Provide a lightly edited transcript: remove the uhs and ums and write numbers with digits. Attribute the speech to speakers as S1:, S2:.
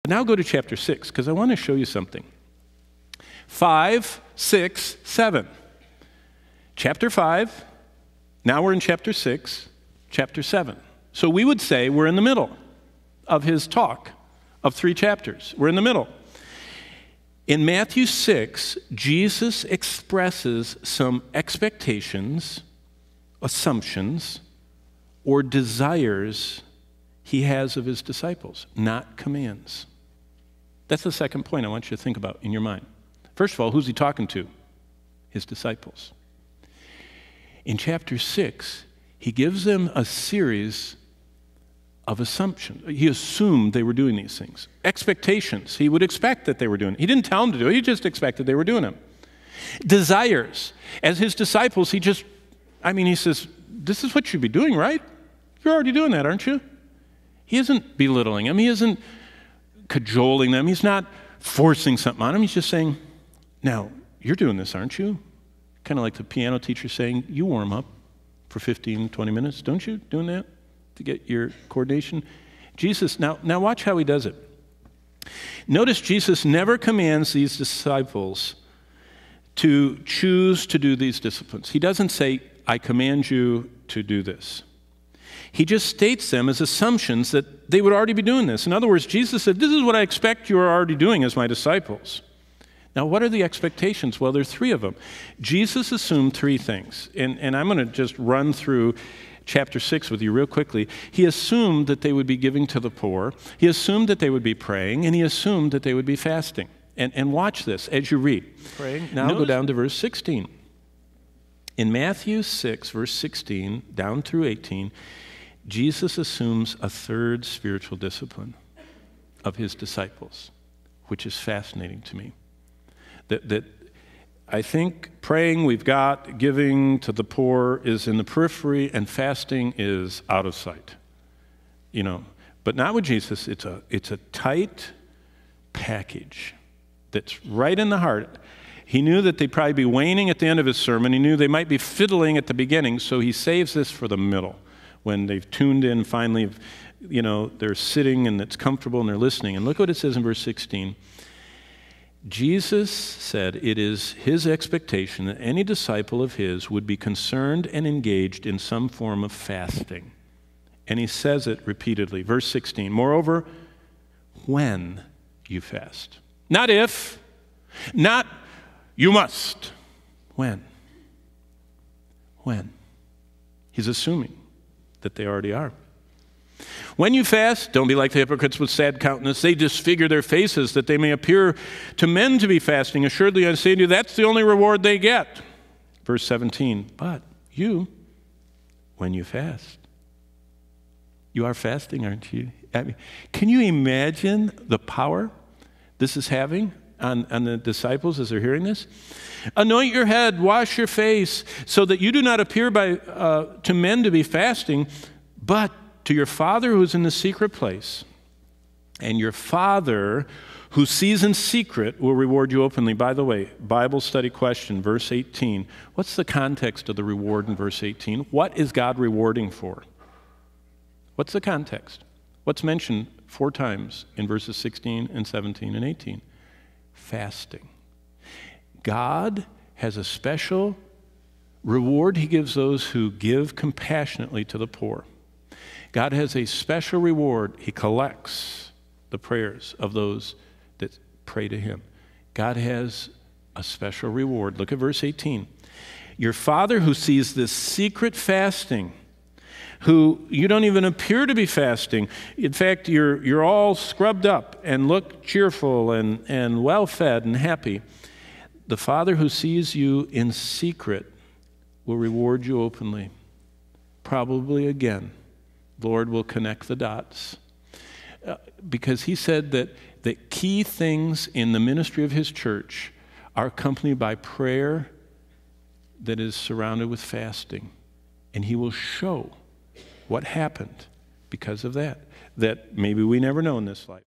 S1: Now go to chapter 6, because I want to show you something. 5, 6, 7. Chapter 5, now we're in chapter 6, chapter 7. So we would say we're in the middle of his talk of 3 chapters. We're in the middle. In Matthew 6, Jesus expresses some expectations, assumptions, or desires he has of his disciples, not commands. That's the second point I want you to think about in your mind. First of all, who's he talking to? His disciples. In chapter 6, he gives them a series of assumptions. He assumed they were doing these things. Expectations. He would expect that they were doing it. He didn't tell them to do it. He just expected they were doing them. Desires. As his disciples, he says, this is what you'd be doing, right? You're already doing that, aren't you? He isn't belittling them. He isn't cajoling them. He's not forcing something on them. He's just saying, now, you're doing this, aren't you? Kind of like the piano teacher saying, you warm up for 15, 20 minutes, don't you? Doing that to get your coordination? Jesus, now watch how he does it. Notice Jesus never commands these disciples to choose to do these disciplines. He doesn't say, I command you to do this. He just states them as assumptions that they would already be doing this. In other words, Jesus said, this is what I expect you are already doing as my disciples. Now, what are the expectations? Well, there are 3 of them. Jesus assumed 3 things, and I'm going to just run through chapter 6 with you real quickly. He assumed that they would be giving to the poor. He assumed that they would be praying, and he assumed that they would be fasting. And watch this as you read. Praying. Now go down to verse 16. In Matthew 6, verse 16, down through 18, Jesus assumes a 3rd spiritual discipline of his disciples, which is fascinating to me. That I think praying we've got, giving to the poor is in the periphery, and fasting is out of sight. But not with Jesus. It's a tight package that's right in the heart. He knew that they'd probably be waning at the end of his sermon. He knew they might be fiddling at the beginning, so he saves this for the middle. When they've tuned in, finally, they're sitting and it's comfortable and they're listening. And look what it says in verse 16. Jesus said it is his expectation that any disciple of his would be concerned and engaged in some form of fasting. And he says it repeatedly. Verse 16, moreover, when you fast. Not if, not you must. When? When? He's assuming that they already are. When you fast, don't be like the hypocrites with sad countenance. They disfigure their faces that they may appear to men to be fasting. Assuredly, I say to you, that's the only reward they get. Verse 17, but you, when you fast, you are fasting, aren't you? Can you imagine the power this is having on the disciples as they're hearing this? Anoint your head, wash your face, so that you do not appear to men to be fasting, but to your Father who is in the secret place. And your Father who sees in secret will reward you openly. By the way, Bible study question, verse 18. What's the context of the reward in verse 18? What is God rewarding for? What's the context? What's mentioned 4 times in verses 16 and 17 and 18? Fasting. God has a special reward he gives those who give compassionately to the poor. God has a special reward. He collects the prayers of those that pray to him. God has a special reward. Look at verse 18. Your Father who sees this secret fasting, who you don't even appear to be fasting. In fact, you're all scrubbed up and look cheerful and well-fed and happy. The Father who sees you in secret will reward you openly. Probably again, Lord will connect the dots. Because he said that key things in the ministry of his church are accompanied by prayer that is surrounded with fasting. And he will show what happened because of that maybe we never know in this life.